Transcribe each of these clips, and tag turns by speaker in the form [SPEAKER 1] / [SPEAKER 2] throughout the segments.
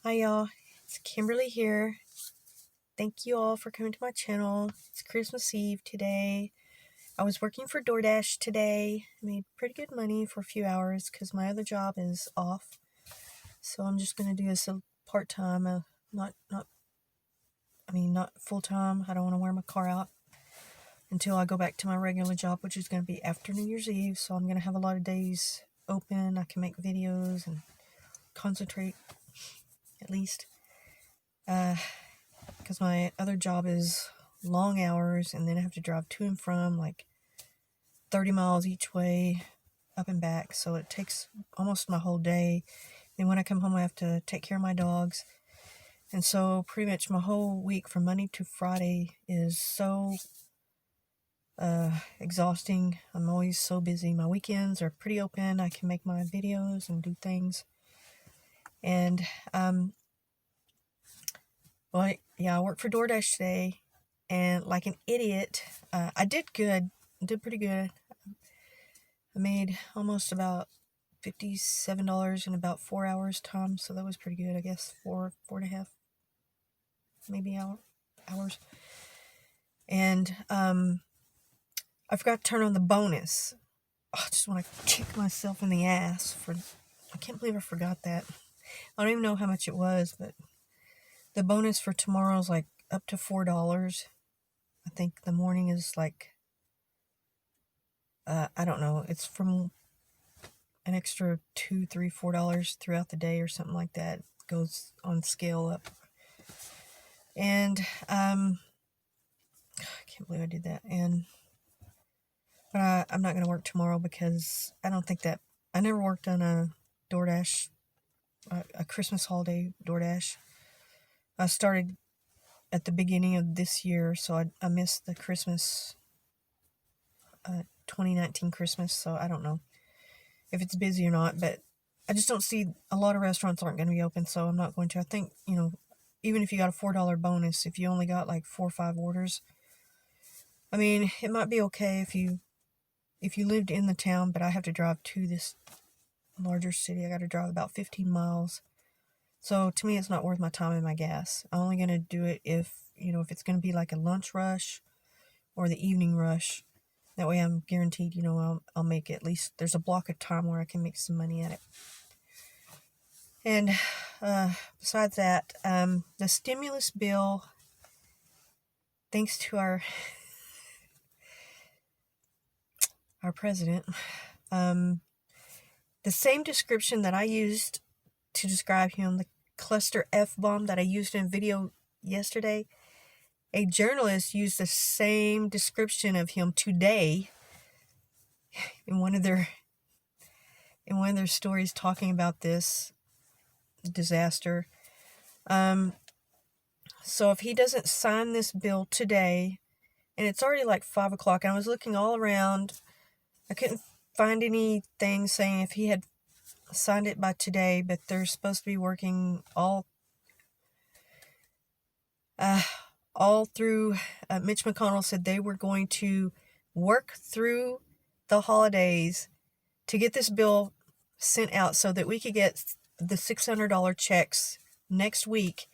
[SPEAKER 1] Hi y'all, it's Kimberly here. Thank you all for coming to my channel. It's Christmas Eve today. I was working for DoorDash today. I made pretty good money for a few hours because my other job is off. So I'm just going to do this part-time, not full-time. I don't want to wear my car out until I go back to my regular job, which is going to be after New Year's Eve. So I'm going to have a lot of days open. I can make videos and concentrate at least. Because my other job is long hours, and then I have to drive to and from like 30 miles each way, up and back, so it takes almost my whole day. And when I come home, I have to take care of my dogs, and so pretty much my whole week from Monday to Friday is so exhausting. I'm always so busy. My weekends are pretty open. I can make my videos and do things, and well, yeah, I worked for DoorDash today, and like an idiot, I did good. I did pretty good. I made almost about $57 in about 4 hours time, so that was pretty good, I guess. Four and a half, maybe hours. And I forgot to turn on the bonus. Oh, I just want to kick myself in the ass I can't believe I forgot that. I don't even know how much it was, but the bonus for tomorrow is like up to $4. I think the morning is like, I don't know, it's from an extra $2, $3, $4 throughout the day or something like that. It goes on scale up. And I can't believe I did that. But I'm not going to work tomorrow because I don't think that I never worked on a DoorDash, a Christmas holiday DoorDash. I started at the beginning of this year, so I missed the Christmas, 2019 Christmas, so I don't know if it's busy or not, but I just don't see, a lot of restaurants aren't going to be open, so I'm not going to. I think, even if you got a $4 bonus, if you only got like 4 or 5 orders, I mean, it might be okay if you lived in the town, but I have to drive to this larger city. I got to drive about 15 miles. So to me, it's not worth my time and my gas. I'm only going to do it if it's going to be like a lunch rush or the evening rush. That way I'm guaranteed, I'll make at least, there's a block of time where I can make some money at it. And besides that, the stimulus bill, thanks to our president, the same description that I used to describe him, the cluster F-bomb that I used in a video yesterday, a journalist used the same description of him today in one of their stories talking about this disaster. So if he doesn't sign this bill today, and it's already like 5 o'clock, and I was looking all around, I couldn't find anything saying if he had signed it by today, but they're supposed to be working all through. Mitch McConnell said they were going to work through the holidays to get this bill sent out so that we could get the $600 checks next week.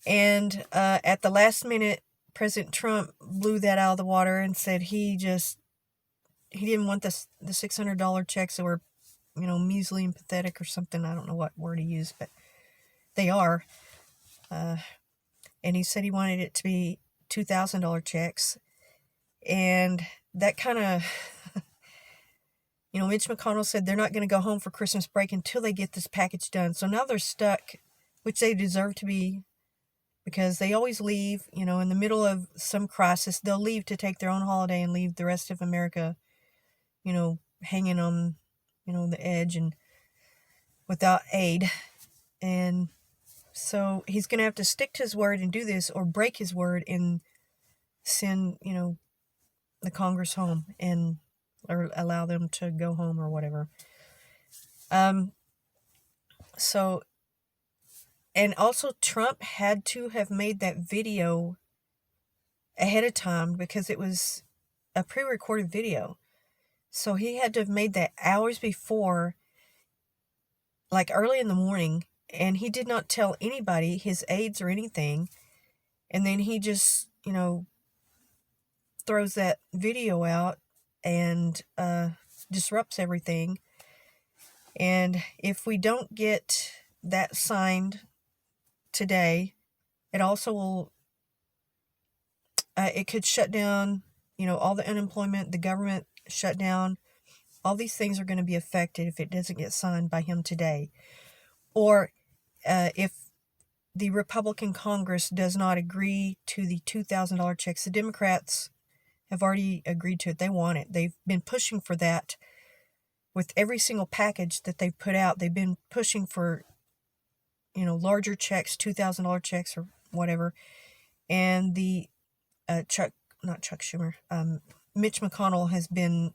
[SPEAKER 1] And at the last minute, President Trump blew that out of the water and said he didn't want the $600 checks that were, measly and pathetic or something. I don't know what word he used, but they are. And he said he wanted it to be $2,000 checks. And that kind of, Mitch McConnell said they're not going to go home for Christmas break until they get this package done. So now they're stuck, which they deserve to be, because they always leave, in the middle of some crisis. They'll leave to take their own holiday and leave the rest of America, hanging on, the edge and without aid. And so he's going to have to stick to his word and do this, or break his word and send, the Congress home or allow them to go home or whatever. So, and also Trump had to have made that video ahead of time because it was a pre-recorded video. So he had to have made that hours before, like early in the morning, And he did not tell anybody, his aides or anything. And then he just, throws that video out and disrupts everything. And if we don't get that signed today, it also will, it could shut down, all the unemployment, the government shut down. All these things are going to be affected if it doesn't get signed by him today. Or if the Republican Congress does not agree to the $2,000 checks. The Democrats have already agreed to it. They want it. They've been pushing for that with every single package that they've put out. They've been pushing for, larger checks, $2,000 checks or whatever. And the Mitch McConnell has been,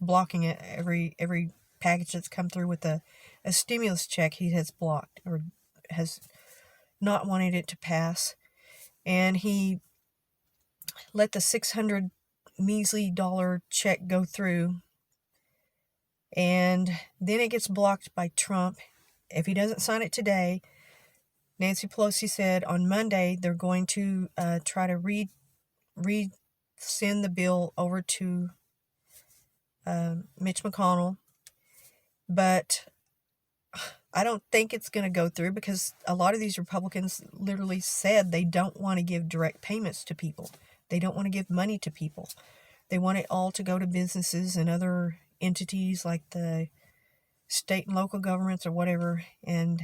[SPEAKER 1] blocking it. Every package that's come through with a stimulus check, he has blocked or has not wanted it to pass. And he let the $600 measly check go through, and then it gets blocked by Trump. If he doesn't sign it today, Nancy Pelosi said on Monday they're going to try to send the bill over to Mitch McConnell. But I don't think it's going to go through because a lot of these Republicans literally said they don't want to give direct payments to people. They don't want to give money to people. They want it all to go to businesses and other entities like the state and local governments or whatever. And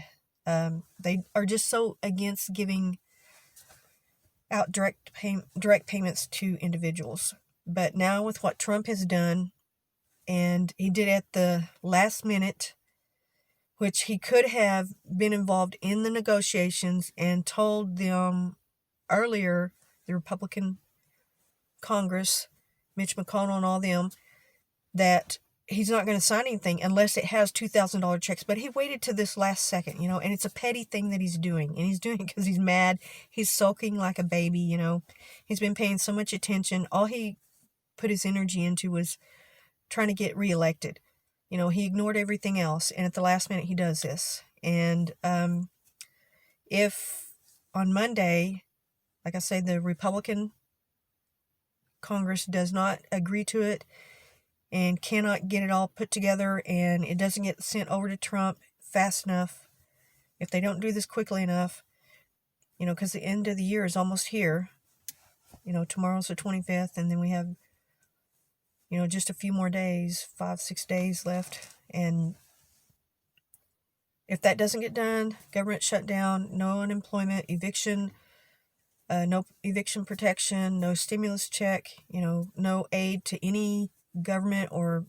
[SPEAKER 1] they are just so against giving out direct payments to individuals. But now with what Trump has done, and he did at the last minute, which he could have been involved in the negotiations and told them earlier, the Republican Congress, Mitch McConnell and all them, that he's not going to sign anything unless it has $2,000 checks. But he waited to this last second, and it's a petty thing that he's doing. And he's doing it because he's mad. He's sulking like a baby, He's been paying so much attention. All he put his energy into was trying to get reelected. He ignored everything else, and at the last minute he does this. And if on Monday, like I say, the Republican Congress does not agree to it and cannot get it all put together, and it doesn't get sent over to Trump fast enough, if they don't do this quickly enough, because the end of the year is almost here. Tomorrow's the 25th, and then we have just a few more days, 5-6 days left. And if that doesn't get done, government shutdown, no unemployment, eviction, no eviction protection, no stimulus check, no aid to any government or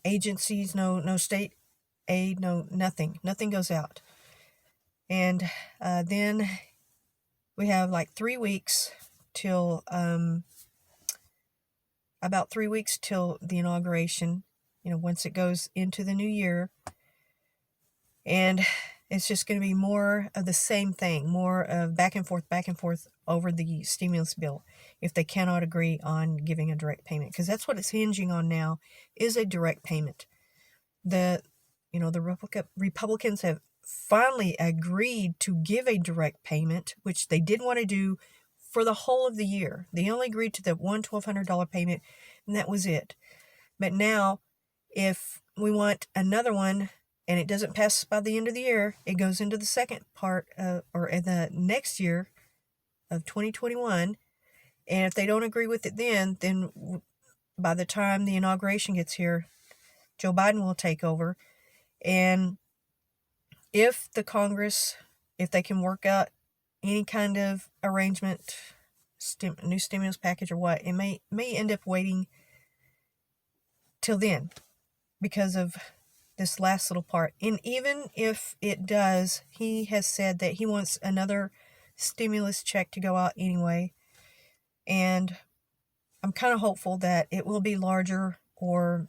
[SPEAKER 1] agencies, no state aid, nothing goes out. And then we have like 3 weeks till about 3 weeks till the inauguration, once it goes into the new year. And it's just going to be more of the same thing, more of back and forth over the stimulus bill, if they cannot agree on giving a direct payment. Because that's what it's hinging on now, is a direct payment. The Republicans have finally agreed to give a direct payment, which they didn't want to do for the whole of the year. They only agreed to the $1,200 payment, and that was it. But now, if we want another one, and it doesn't pass by the end of the year, it goes into the second part, or in the next year of 2021. And if they don't agree with it then by the time the inauguration gets here, Joe Biden will take over. And if the Congress, if they can work out any kind of arrangement, new stimulus package or what, it may end up waiting till then because of this last little part. And even if it does, he has said that he wants another stimulus check to go out anyway. And I'm kind of hopeful that it will be larger, or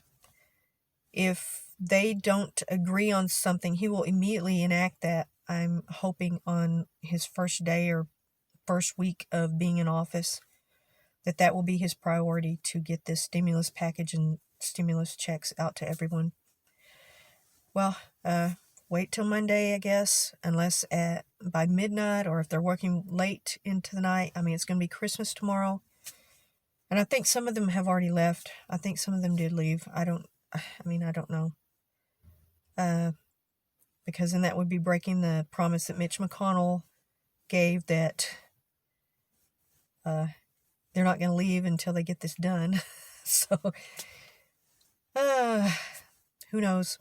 [SPEAKER 1] if they don't agree on something, he will immediately enact that. I'm hoping on his first day or first week of being in office, that will be his priority, to get this stimulus package and stimulus checks out to everyone. Well, wait till Monday, I guess, unless by midnight, or if they're working late into the night. I mean, it's going to be Christmas tomorrow. And I think some of them have already left. I think some of them did leave. I don't know. Because then that would be breaking the promise that Mitch McConnell gave that they're not going to leave until they get this done. So, who knows?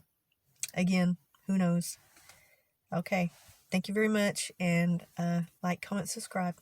[SPEAKER 1] Again, who knows? Okay. Thank you very much. And like, comment, subscribe.